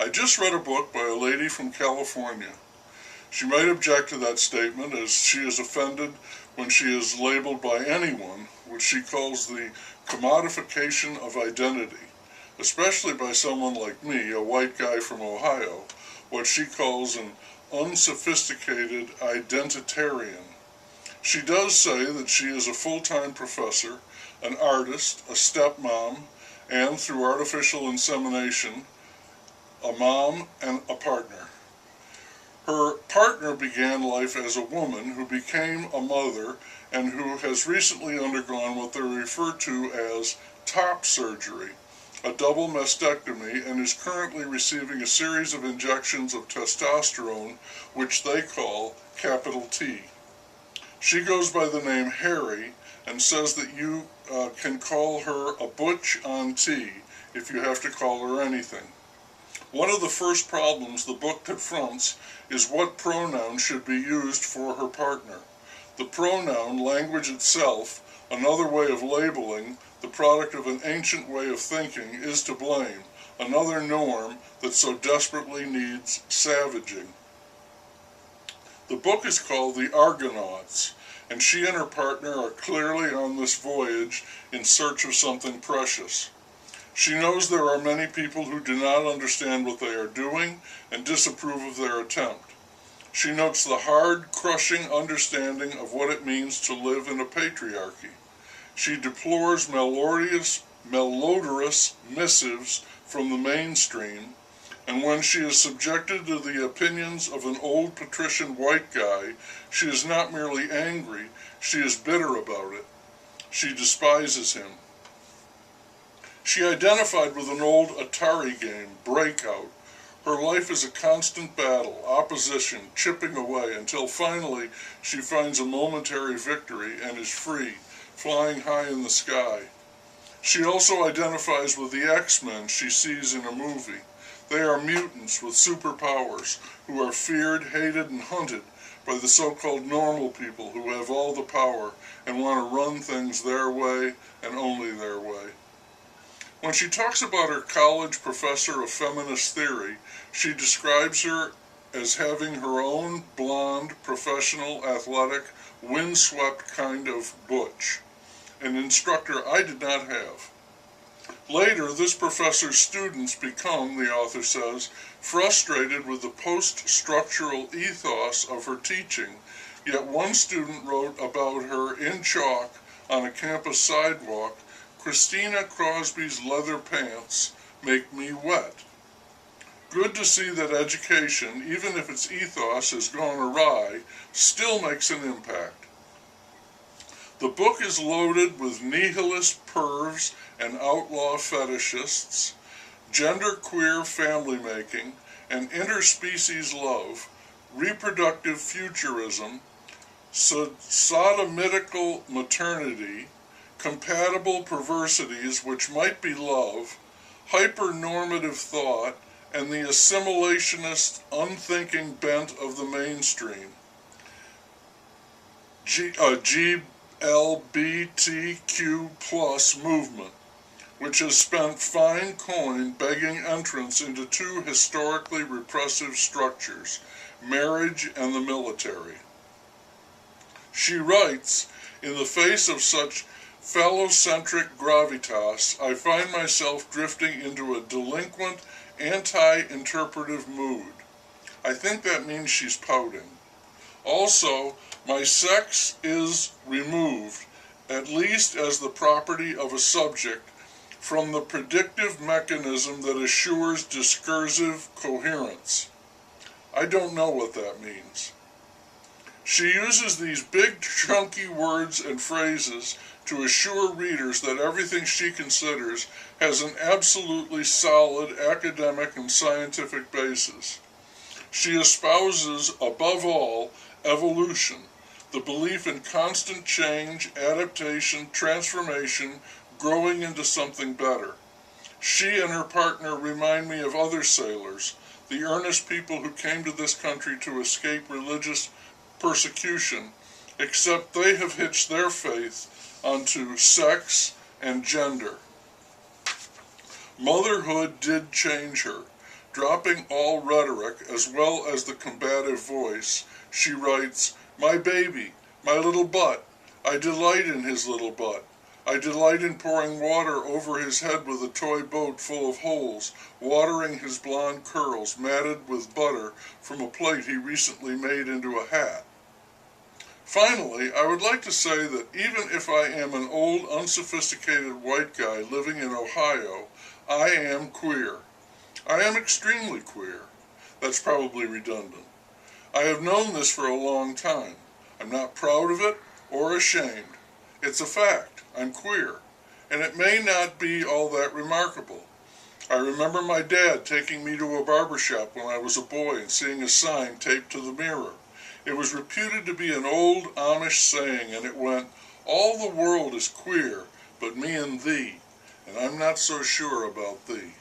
I just read a book by a lady from California. She might object to that statement as she is offended when she is labeled by anyone, which she calls the commodification of identity, especially by someone like me, a white guy from Ohio, what she calls an unsophisticated identitarian. She does say that she is a full-time professor, an artist, a stepmom, and through artificial insemination, a mom and a partner. Her partner began life as a woman who became a mother and who has recently undergone what they refer to as top surgery, a double mastectomy, and is currently receiving a series of injections of testosterone, which they call capital T. She goes by the name Harry and says that you can call her a butch on T if you have to call her anything. One of the first problems the book confronts is what pronoun should be used for her partner. The pronoun language itself, another way of labeling, the product of an ancient way of thinking, is to blame, another norm that so desperately needs savaging. The book is called The Argonauts, and she and her partner are clearly on this voyage in search of something precious. She knows there are many people who do not understand what they are doing and disapprove of their attempt. She notes the hard, crushing understanding of what it means to live in a patriarchy. She deplores malodorous missives from the mainstream, and when she is subjected to the opinions of an old patrician white guy, she is not merely angry, she is bitter about it. She despises him. She identified with an old Atari game, Breakout. Her life is a constant battle, opposition, chipping away, until finally she finds a momentary victory and is free, flying high in the sky. She also identifies with the X-Men she sees in a movie. They are mutants with superpowers who are feared, hated, and hunted by the so-called normal people who have all the power and want to run things their way and only their way. When she talks about her college professor of feminist theory, she describes her as having her own blonde, professional, athletic, windswept kind of butch, an instructor I did not have. Later, this professor's students become, the author says, frustrated with the post-structural ethos of her teaching, yet one student wrote about her in chalk on a campus sidewalk, "Christina Crosby's leather pants make me wet." Good to see that education, even if its ethos has gone awry, still makes an impact. The book is loaded with nihilist pervs and outlaw fetishists, genderqueer family making, and interspecies love, reproductive futurism, sodomitical maternity, compatible perversities which might be love, hypernormative thought, and the assimilationist, unthinking bent of the mainstream. LGBTQ plus movement, which has spent fine coin begging entrance into two historically repressive structures, marriage and the military. She writes, "In the face of such phallocentric gravitas, I find myself drifting into a delinquent, anti-interpretive mood." I think that means she's pouting. Also, my sex is removed, at least as the property of a subject, from the predictive mechanism that assures discursive coherence. I don't know what that means. She uses these big, chunky words and phrases to assure readers that everything she considers has an absolutely solid academic and scientific basis. She espouses, above all, evolution, the belief in constant change, adaptation, transformation, growing into something better. She and her partner remind me of other sailors, the earnest people who came to this country to escape religious persecution, except they have hitched their faith onto sex and gender. Motherhood did change her. Dropping all rhetoric as well as the combative voice, she writes, "My baby, my little butt. I delight in his little butt. I delight in pouring water over his head with a toy boat full of holes, watering his blonde curls matted with butter from a plate he recently made into a hat." Finally, I would like to say that even if I am an old, unsophisticated white guy living in Ohio, I am queer. I am extremely queer. That's probably redundant. I have known this for a long time. I'm not proud of it or ashamed. It's a fact. I'm queer. And it may not be all that remarkable. I remember my dad taking me to a barber shop when I was a boy and seeing a sign taped to the mirror. It was reputed to be an old Amish saying, and it went, "All the world is queer, but me and thee, and I'm not so sure about thee."